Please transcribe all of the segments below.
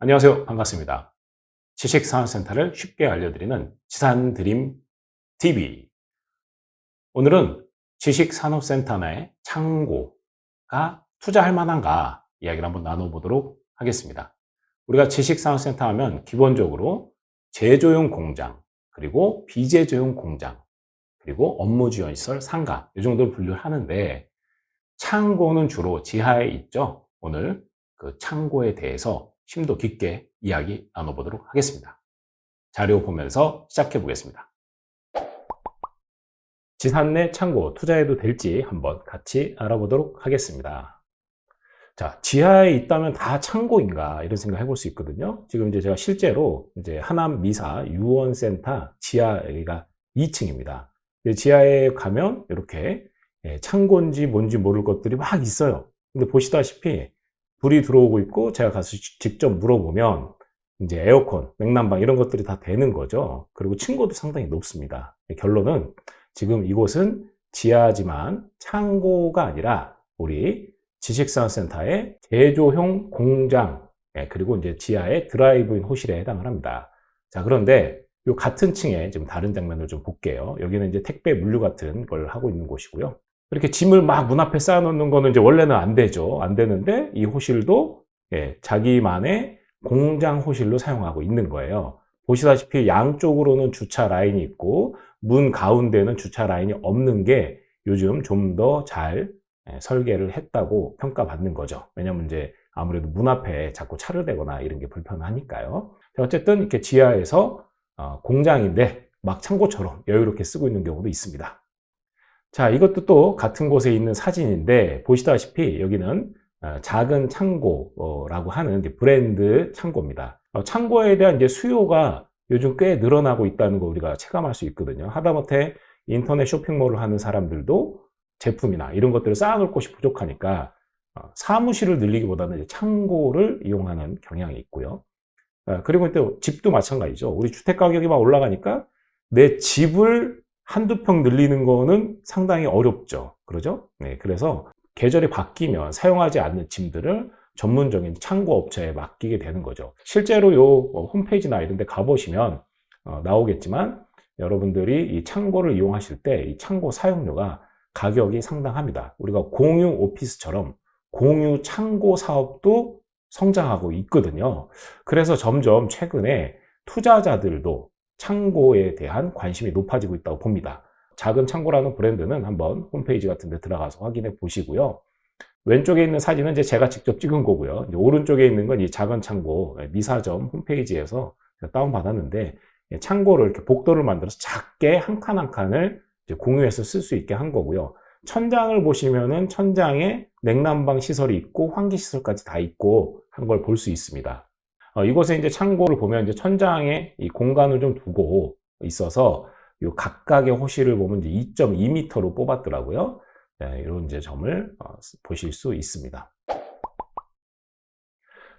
안녕하세요. 반갑습니다. 지식산업센터를 쉽게 알려드리는 지산드림 TV. 오늘은 지식산업센터 내 창고가 투자할 만한가 이야기를 한번 나눠보도록 하겠습니다. 우리가 지식산업센터 하면 기본적으로 제조용 공장, 그리고 비제조용 공장, 그리고 업무지원시설, 상가 이 정도를 분류를 하는데 창고는 주로 지하에 있죠. 오늘 그 창고에 대해서 심도 깊게 이야기 나눠보도록 하겠습니다. 자료 보면서 시작해 보겠습니다. 지산 내 창고 투자해도 될지 한번 같이 알아보도록 하겠습니다. 자, 지하에 있다면 다 창고인가 이런 생각 해볼 수 있거든요. 지금 이제 제가 실제로 이제 하남 미사 유원센터 지하가 2층입니다. 지하에 가면 이렇게 창고인지 뭔지 모를 것들이 막 있어요. 근데 보시다시피 불이 들어오고 있고 제가 가서 직접 물어보면 이제 에어컨, 냉난방 이런 것들이 다 되는 거죠. 그리고 층고도 상당히 높습니다. 결론은 지금 이곳은 지하지만 창고가 아니라 우리 지식산업센터의 제조형 공장, 그리고 이제 지하의 드라이브인 호실에 해당을 합니다. 자, 그런데 이 같은 층에 지금 다른 장면을 좀 볼게요. 여기는 이제 택배 물류 같은 걸 하고 있는 곳이고요. 이렇게 짐을 막 문 앞에 쌓아놓는 거는 이제 원래는 안 되죠. 안 되는데 이 호실도 자기만의 공장 호실로 사용하고 있는 거예요. 보시다시피 양쪽으로는 주차 라인이 있고 문 가운데는 주차 라인이 없는 게 요즘 좀 더 잘 설계를 했다고 평가받는 거죠. 왜냐면 이제 아무래도 문 앞에 자꾸 차를 대거나 이런 게 불편하니까요. 어쨌든 이렇게 지하에서 공장인데 막 창고처럼 여유롭게 쓰고 있는 경우도 있습니다. 자, 이것도 또 같은 곳에 있는 사진인데 보시다시피 여기는 작은 창고라고 하는 브랜드 창고입니다. 창고에 대한 이제 수요가 요즘 꽤 늘어나고 있다는 거 우리가 체감할 수 있거든요. 하다못해 인터넷 쇼핑몰을 하는 사람들도 제품이나 이런 것들을 쌓아놓을 곳이 부족하니까 사무실을 늘리기보다는 이제 창고를 이용하는 경향이 있고요. 그리고 또 집도 마찬가지죠. 우리 주택 가격이 막 올라가니까 내 집을 한두 평 늘리는 거는 상당히 어렵죠. 그러죠? 네, 그래서 계절이 바뀌면 사용하지 않는 짐들을 전문적인 창고 업체에 맡기게 되는 거죠. 실제로 요 홈페이지나 이런 데 가보시면 나오겠지만 여러분들이 이 창고를 이용하실 때 이 창고 사용료가 가격이 상당합니다. 우리가 공유 오피스처럼 공유 창고 사업도 성장하고 있거든요. 그래서 점점 최근에 투자자들도 창고에 대한 관심이 높아지고 있다고 봅니다. 작은 창고라는 브랜드는 한번 홈페이지 같은 데 들어가서 확인해 보시고요. 왼쪽에 있는 사진은 이제 제가 직접 찍은 거고요. 이제 오른쪽에 있는 건 이 작은 창고 미사점 홈페이지에서 다운받았는데 창고를 이렇게 복도를 만들어서 작게 한 칸 한 칸을 공유해서 쓸 수 있게 한 거고요. 천장을 보시면은 천장에 냉난방 시설이 있고 환기 시설까지 다 있고 한 걸 볼 수 있습니다. 이곳에 이제 창고를 보면 이제 천장에 이 공간을 좀 두고 있어서 이 각각의 호실을 보면 이제 2.2m로 뽑았더라고요. 네, 이런 이제 점을 보실 수 있습니다.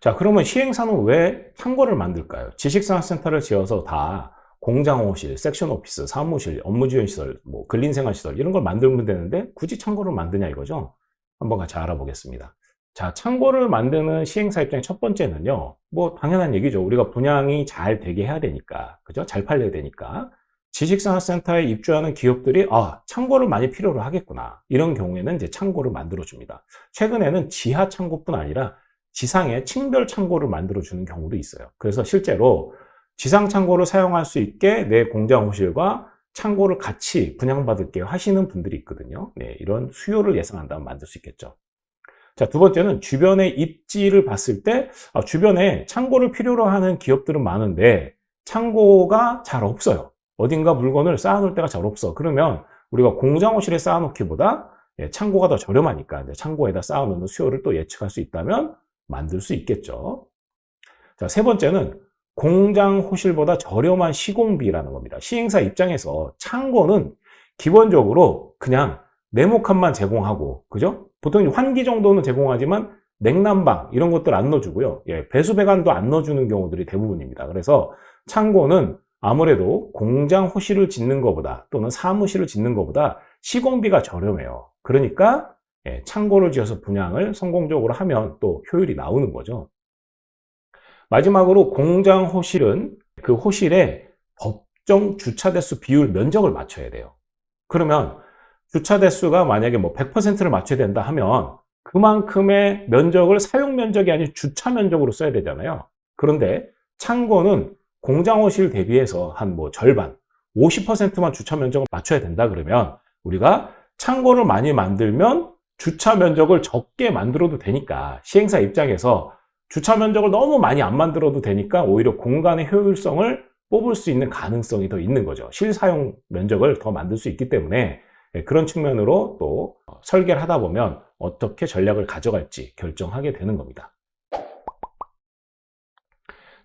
자, 그러면 시행사는 왜 창고를 만들까요? 지식산업센터를 지어서 다 공장호실, 섹션 오피스, 사무실, 업무지원시설, 뭐 근린생활시설 이런 걸 만들면 되는데 굳이 창고를 만드냐 이거죠? 한번 같이 알아보겠습니다. 자, 창고를 만드는 시행사 입장의 첫 번째는요, 뭐 당연한 얘기죠. 우리가 분양이 잘 되게 해야 되니까, 그죠? 잘 팔려야 되니까. 지식산업센터에 입주하는 기업들이 창고를 많이 필요로 하겠구나. 이런 경우에는 이제 창고를 만들어 줍니다. 최근에는 지하 창고뿐 아니라 지상에 층별 창고를 만들어 주는 경우도 있어요. 그래서 실제로 지상 창고를 사용할 수 있게 내 공장 호실과 창고를 같이 분양받을게요 하시는 분들이 있거든요. 네, 이런 수요를 예상한다면 만들 수 있겠죠. 자, 두 번째는 주변의 입지를 봤을 때 주변에 창고를 필요로 하는 기업들은 많은데 창고가 잘 없어요. 어딘가 물건을 쌓아놓을 데가 잘 없어. 그러면 우리가 공장호실에 쌓아놓기보다 창고가 더 저렴하니까 이제 창고에다 쌓아놓는 수요를 또 예측할 수 있다면 만들 수 있겠죠. 자, 세 번째는 공장 호실보다 저렴한 시공비라는 겁니다. 시행사 입장에서 창고는 기본적으로 그냥 네모칸만 제공하고, 그죠? 보통 환기 정도는 제공하지만 냉난방 이런 것들 안 넣어주고요. 배수 배관도 안 넣어주는 경우들이 대부분입니다. 그래서 창고는 아무래도 공장 호실을 짓는 것보다 또는 사무실을 짓는 것보다 시공비가 저렴해요. 그러니까 창고를 지어서 분양을 성공적으로 하면 또 효율이 나오는 거죠. 마지막으로 공장 호실은 그 호실의 법정 주차 대수 비율 면적을 맞춰야 돼요. 그러면 주차 대수가 만약에 뭐 100%를 맞춰야 된다 하면 그만큼의 면적을 사용 면적이 아닌 주차 면적으로 써야 되잖아요. 그런데 창고는 공장 호실 대비해서 한 뭐 절반, 50%만 주차 면적을 맞춰야 된다 그러면 우리가 창고를 많이 만들면 주차 면적을 적게 만들어도 되니까 시행사 입장에서 주차 면적을 너무 많이 안 만들어도 되니까 오히려 공간의 효율성을 뽑을 수 있는 가능성이 더 있는 거죠. 실사용 면적을 더 만들 수 있기 때문에 그런 측면으로 또 설계를 하다 보면 어떻게 전략을 가져갈지 결정하게 되는 겁니다.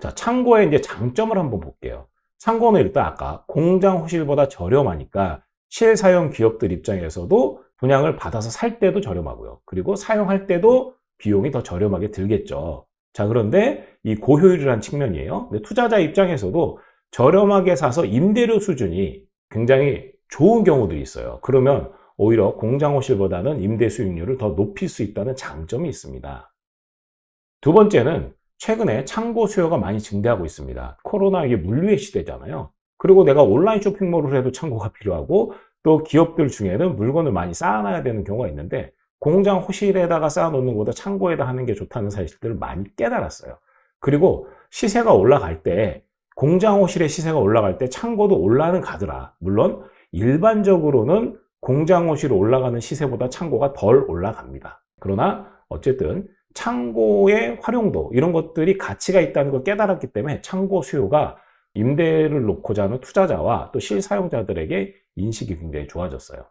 자, 창고의 이제 장점을 한번 볼게요. 창고는 일단 아까 공장 호실보다 저렴하니까 실사용 기업들 입장에서도 분양을 받아서 살 때도 저렴하고요. 그리고 사용할 때도 비용이 더 저렴하게 들겠죠. 자, 그런데 이 고효율이라는 측면이에요. 근데 투자자 입장에서도 저렴하게 사서 임대료 수준이 굉장히 좋은 경우들이 있어요. 그러면 오히려 공장 호실보다는 임대 수익률을 더 높일 수 있다는 장점이 있습니다. 두 번째는 최근에 창고 수요가 많이 증대하고 있습니다. 코로나 이게 물류의 시대잖아요. 그리고 내가 온라인 쇼핑몰을 해도 창고가 필요하고 또 기업들 중에는 물건을 많이 쌓아놔야 되는 경우가 있는데 공장 호실에다가 쌓아놓는 것보다 창고에다 하는 게 좋다는 사실들을 많이 깨달았어요. 그리고 시세가 올라갈 때 공장 호실의 시세가 올라갈 때 창고도 올라는 가더라. 물론 일반적으로는 공장 호실이 올라가는 시세보다 창고가 덜 올라갑니다. 그러나 어쨌든 창고의 활용도 이런 것들이 가치가 있다는 걸 깨달았기 때문에 창고 수요가 임대를 놓고자 하는 투자자와 또 실사용자들에게 인식이 굉장히 좋아졌어요.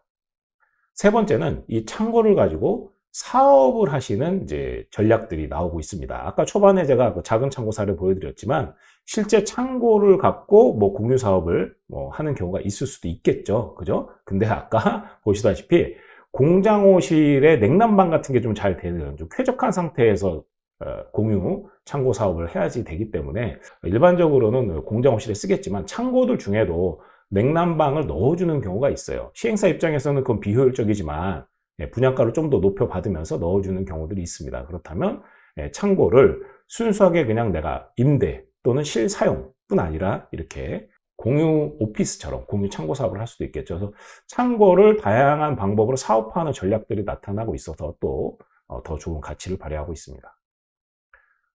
세 번째는 이 창고를 가지고 사업을 하시는 이제 전략들이 나오고 있습니다. 아까 초반에 제가 그 작은 창고 사례를 보여드렸지만 실제 창고를 갖고 뭐 공유 사업을 뭐 하는 경우가 있을 수도 있겠죠. 그죠? 근데 아까 보시다시피 공장호실의 냉난방 같은 게 좀 잘 되는 좀 쾌적한 상태에서 공유 창고 사업을 해야지 되기 때문에 일반적으로는 공장호실에 쓰겠지만 창고들 중에도 냉난방을 넣어주는 경우가 있어요. 시행사 입장에서는 그건 비효율적이지만 분양가를 좀 더 높여받으면서 넣어주는 경우들이 있습니다. 그렇다면 창고를 순수하게 그냥 내가 임대 또는 실사용뿐 아니라 이렇게 공유 오피스처럼 공유 창고 사업을 할 수도 있겠죠. 그래서 창고를 다양한 방법으로 사업화하는 전략들이 나타나고 있어서 또 더 좋은 가치를 발휘하고 있습니다.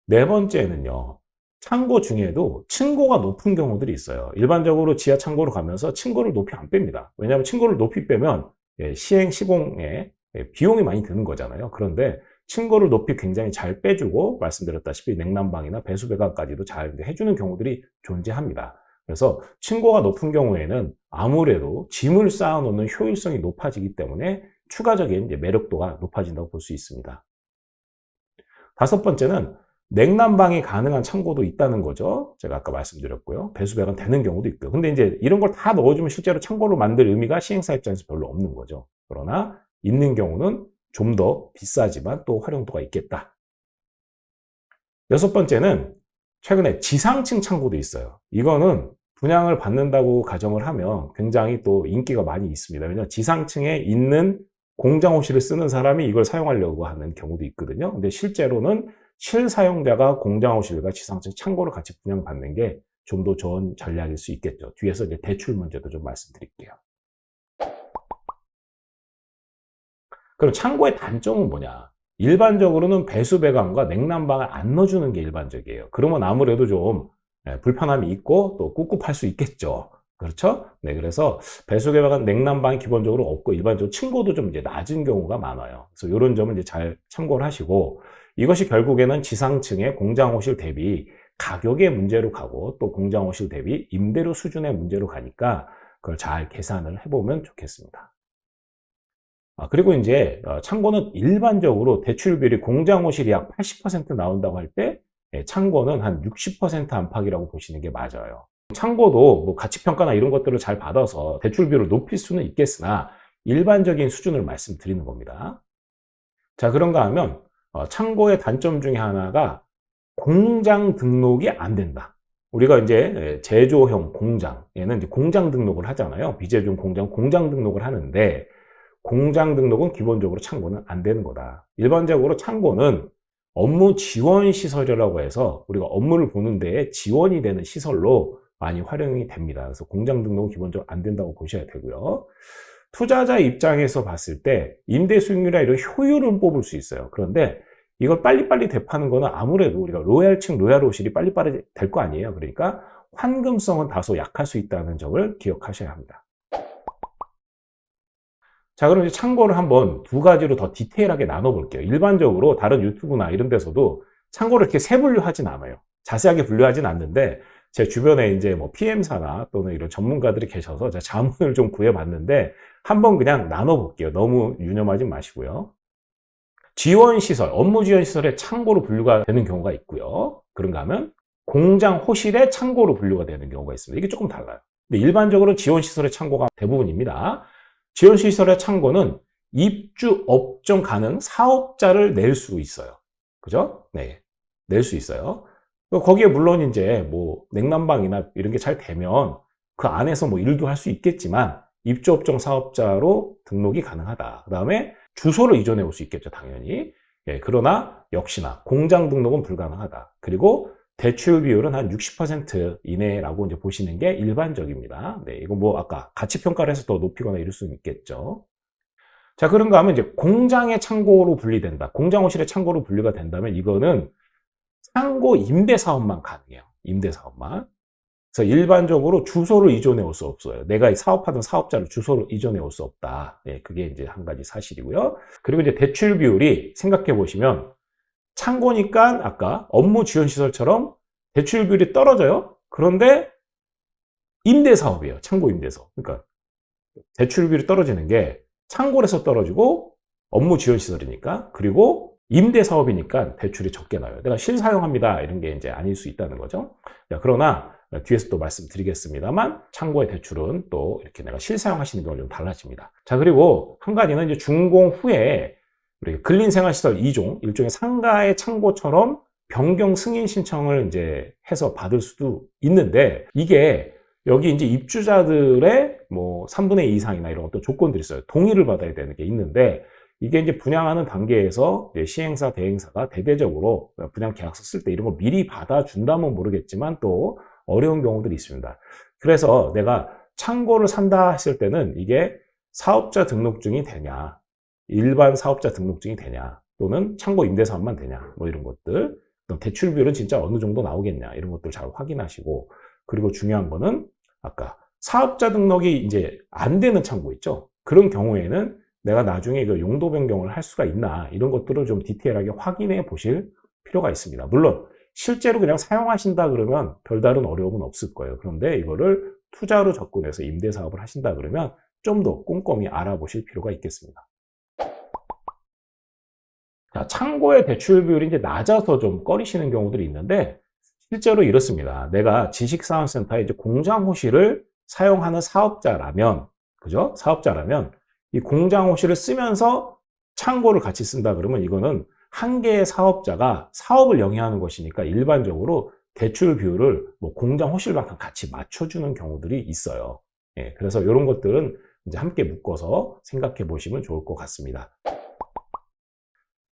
네 번째는요. 창고 중에도 층고가 높은 경우들이 있어요. 일반적으로 지하 창고로 가면서 층고를 높이 안 뺍니다. 왜냐하면 층고를 높이 빼면 시행 시공에 비용이 많이 드는 거잖아요. 그런데 층고를 높이 굉장히 잘 빼주고 말씀드렸다시피 냉난방이나 배수 배관까지도 잘 해주는 경우들이 존재합니다. 그래서 층고가 높은 경우에는 아무래도 짐을 쌓아놓는 효율성이 높아지기 때문에 추가적인 매력도가 높아진다고 볼 수 있습니다. 다섯 번째는 냉난방이 가능한 창고도 있다는 거죠. 제가 아까 말씀드렸고요. 배수 배관 되는 경우도 있고요. 근데 이제 이런 걸 다 넣어주면 실제로 창고로 만들 의미가 시행사 입장에서 별로 없는 거죠. 그러나 있는 경우는 좀 더 비싸지만 또 활용도가 있겠다. 여섯 번째는 최근에 지상층 창고도 있어요. 이거는 분양을 받는다고 가정을 하면 굉장히 또 인기가 많이 있습니다. 왜냐하면 지상층에 있는 공장호실을 쓰는 사람이 이걸 사용하려고 하는 경우도 있거든요. 근데 실제로는 실사용자가 공장호실과 지상층 창고를 같이 분양받는 게 좀 더 좋은 전략일 수 있겠죠. 뒤에서 이제 대출 문제도 좀 말씀드릴게요. 그럼 창고의 단점은 뭐냐? 일반적으로는 배수 배관과 냉난방을 안 넣어주는 게 일반적이에요. 그러면 아무래도 좀 불편함이 있고 또 꿉꿉할 수 있겠죠. 그렇죠? 네, 그래서 배수 배관, 냉난방이 기본적으로 없고 일반적으로 층고도 좀 이제 낮은 경우가 많아요. 그래서 이런 점을 이제 잘 참고를 하시고 이것이 결국에는 지상층의 공장호실 대비 가격의 문제로 가고 또 공장호실 대비 임대료 수준의 문제로 가니까 그걸 잘 계산을 해보면 좋겠습니다. 그리고 이제 창고는 일반적으로 대출비율이 공장호실이 약 80% 나온다고 할 때 창고는 한 60% 안팎이라고 보시는 게 맞아요. 창고도 뭐 가치평가나 이런 것들을 잘 받아서 대출비율을 높일 수는 있겠으나 일반적인 수준을 말씀드리는 겁니다. 자, 그런가 하면 창고의 단점 중에 하나가 공장 등록이 안 된다. 우리가 이제 제조형 공장에는 이제 공장 등록을 하잖아요. 비제조용 공장 등록을 하는데 공장 등록은 기본적으로 창고는 안 되는 거다. 일반적으로 창고는 업무 지원 시설이라고 해서 우리가 업무를 보는 데에 지원이 되는 시설로 많이 활용이 됩니다. 그래서 공장 등록은 기본적으로 안 된다고 보셔야 되고요. 투자자 입장에서 봤을 때 임대 수익률이나 이런 효율은 뽑을 수 있어요. 그런데 이걸 빨리빨리 되파는 거는 아무래도 우리가 로얄층, 로얄호실이 빨리빨리 될 거 아니에요. 그러니까 환금성은 다소 약할 수 있다는 점을 기억하셔야 합니다. 자, 그럼 이제 창고를 한번 두 가지로 더 디테일하게 나눠볼게요. 일반적으로 다른 유튜브나 이런 데서도 창고를 이렇게 세 분류하진 않아요. 자세하게 분류하진 않는데 제 주변에 이제 뭐 PM사나 또는 이런 전문가들이 계셔서 제가 자문을 좀 구해봤는데 한번 그냥 나눠볼게요. 너무 유념하지 마시고요. 지원시설, 업무 지원시설의 창고로 분류가 되는 경우가 있고요. 그런가 하면 공장 호실의 창고로 분류가 되는 경우가 있습니다. 이게 조금 달라요. 근데 일반적으로 지원시설의 창고가 대부분입니다. 지원시설의 창고는 입주 업종 가능 사업자를 낼 수 있어요. 그죠? 네. 낼 수 있어요. 거기에 물론 이제 뭐 냉난방이나 이런 게 잘 되면 그 안에서 뭐 일도 할 수 있겠지만 입주 업종 사업자로 등록이 가능하다. 그 다음에 주소를 이전해 올 수 있겠죠, 당연히. 예, 그러나 역시나 공장 등록은 불가능하다. 그리고 대출 비율은 한 60% 이내라고 이제 보시는 게 일반적입니다. 네, 이거 뭐 아까 가치 평가를 해서 더 높이거나 이럴 수는 있겠죠. 자, 그런가 하면 이제 공장의 창고로 분리된다. 공장 호실의 창고로 분리가 된다면 이거는 창고 임대 사업만 가능해요. 임대 사업만. 그래서 일반적으로 주소를 이전해 올 수 없어요. 내가 사업하던 사업자를 주소를 이전해 올 수 없다. 예, 그게 이제 한 가지 사실이고요. 그리고 이제 대출 비율이 생각해 보시면 창고니까 아까 업무 지원 시설처럼 대출 비율이 떨어져요. 그런데 임대 사업이에요. 창고 임대 사업. 그러니까 대출 비율이 떨어지는 게 창고에서 떨어지고 업무 지원 시설이니까 그리고 임대 사업이니까 대출이 적게 나와요. 내가 실사용합니다. 이런 게 이제 아닐 수 있다는 거죠. 자, 그러나 뒤에서 또 말씀드리겠습니다만 창고의 대출은 또 이렇게 내가 실사용하시는 경우는 좀 달라집니다. 자, 그리고 한 가지는 이제 준공 후에 우리 근린생활시설 2종, 일종의 상가의 창고처럼 변경 승인 신청을 이제 해서 받을 수도 있는데 이게 여기 이제 입주자들의 뭐 3분의 2 이상이나 이런 것도 조건들이 있어요. 동의를 받아야 되는 게 있는데 이게 이제 분양하는 단계에서 이제 시행사, 대행사가 대대적으로 분양 계약서 쓸 때 이런 거 미리 받아준다면 모르겠지만 또 어려운 경우들이 있습니다. 그래서 내가 창고를 산다 했을 때는 이게 사업자 등록증이 되냐, 일반 사업자 등록증이 되냐, 또는 창고 임대사업만 되냐, 뭐 이런 것들. 대출 비율은 진짜 어느 정도 나오겠냐, 이런 것들 잘 확인하시고, 그리고 중요한 거는 아까 사업자 등록이 이제 안 되는 창고 있죠. 그런 경우에는 내가 나중에 그 용도 변경을 할 수가 있나, 이런 것들을 좀 디테일하게 확인해 보실 필요가 있습니다. 물론 실제로 그냥 사용하신다 그러면 별다른 어려움은 없을 거예요. 그런데 이거를 투자로 접근해서 임대 사업을 하신다 그러면 좀 더 꼼꼼히 알아보실 필요가 있겠습니다. 자, 창고의 대출 비율이 이제 낮아서 좀 꺼리시는 경우들이 있는데 실제로 이렇습니다. 내가 지식사원센터에 이제 공장 호실을 사용하는 사업자라면, 그죠? 사업자라면 이 공장 호실을 쓰면서 창고를 같이 쓴다 그러면 이거는 한 개의 사업자가 사업을 영위하는 것이니까 일반적으로 대출 비율을 뭐 공장 호실만큼 같이 맞춰주는 경우들이 있어요. 예, 그래서 이런 것들은 이제 함께 묶어서 생각해 보시면 좋을 것 같습니다.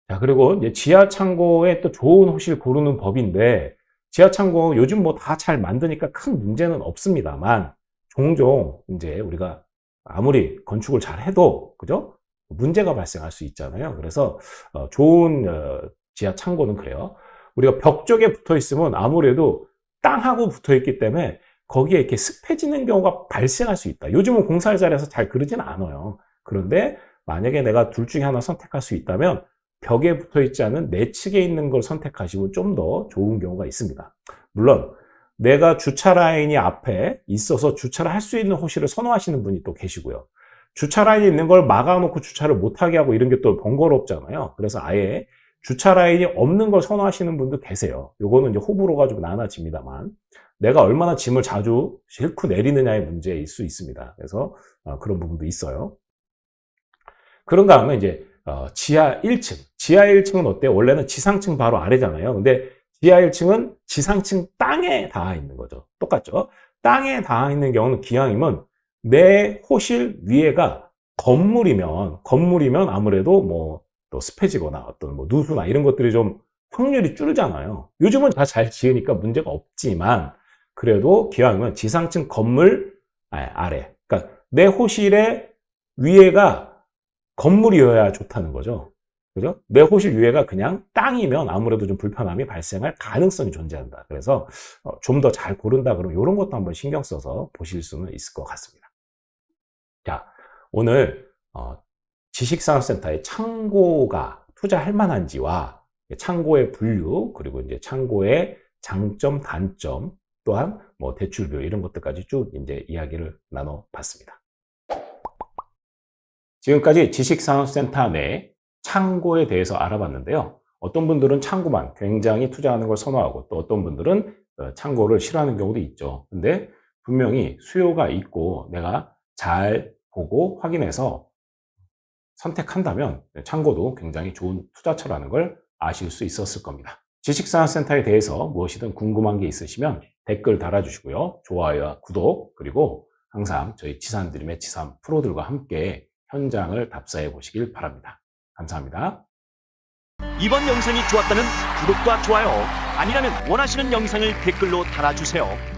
자, 그리고 이제 지하 창고에 또 좋은 호실 고르는 법인데 지하 창고 요즘 뭐 다 잘 만드니까 큰 문제는 없습니다만 종종 이제 우리가 아무리 건축을 잘 해도 그죠? 문제가 발생할 수 있잖아요. 그래서 좋은 지하 창고는 그래요. 우리가 벽 쪽에 붙어 있으면 아무래도 땅하고 붙어 있기 때문에 거기에 이렇게 습해지는 경우가 발생할 수 있다. 요즘은 공사를 잘해서 잘 그러진 않아요. 그런데 만약에 내가 둘 중에 하나 선택할 수 있다면 벽에 붙어 있지 않은 내측에 있는 걸 선택하시면 좀 더 좋은 경우가 있습니다. 물론 내가 주차 라인이 앞에 있어서 주차를 할 수 있는 호실을 선호하시는 분이 또 계시고요. 주차 라인이 있는 걸 막아놓고 주차를 못하게 하고 이런 게 또 번거롭잖아요. 그래서 아예 주차 라인이 없는 걸 선호하시는 분도 계세요. 요거는 이제 호불호가 좀 나눠집니다만 내가 얼마나 짐을 자주 싣고 내리느냐의 문제일 수 있습니다. 그래서 그런 부분도 있어요. 그런가 하면 이제 지하 1층. 지하 1층은 어때요? 원래는 지상층 바로 아래잖아요. 근데 지하 1층은 지상층 땅에 닿아 있는 거죠. 똑같죠? 땅에 닿아 있는 경우는 기왕이면 내 호실 위에가 건물이면 아무래도 뭐 또 습해지거나 어떤 뭐 누수나 이런 것들이 좀 확률이 줄잖아요. 요즘은 다 잘 지으니까 문제가 없지만 그래도 기왕이면 지상층 건물 아래, 그러니까 내 호실의 위에가 건물이어야 좋다는 거죠. 그죠? 내 호실 위에가 그냥 땅이면 아무래도 좀 불편함이 발생할 가능성이 존재한다. 그래서 좀 더 잘 고른다 그러면 이런 것도 한번 신경 써서 보실 수는 있을 것 같습니다. 자, 오늘 지식산업센터의 창고가 투자할 만한지와 창고의 분류, 그리고 이제 창고의 장점, 단점, 또한 뭐 대출비율 이런 것들까지 쭉 이제 이야기를 나눠봤습니다. 지금까지 지식산업센터 내 창고에 대해서 알아봤는데요. 어떤 분들은 창고만 굉장히 투자하는 걸 선호하고 또 어떤 분들은 창고를 싫어하는 경우도 있죠. 근데 분명히 수요가 있고 내가 잘 보고 확인해서 선택한다면 창고도 굉장히 좋은 투자처라는 걸 아실 수 있었을 겁니다. 지식산업센터에 대해서 무엇이든 궁금한 게 있으시면 댓글 달아주시고요. 좋아요와 구독, 그리고 항상 저희 지산드림의 지산 프로들과 함께 현장을 답사해 보시길 바랍니다. 감사합니다. 이번 영상이 좋았다면 구독과 좋아요, 아니라면 원하시는 영상을 댓글로 달아주세요.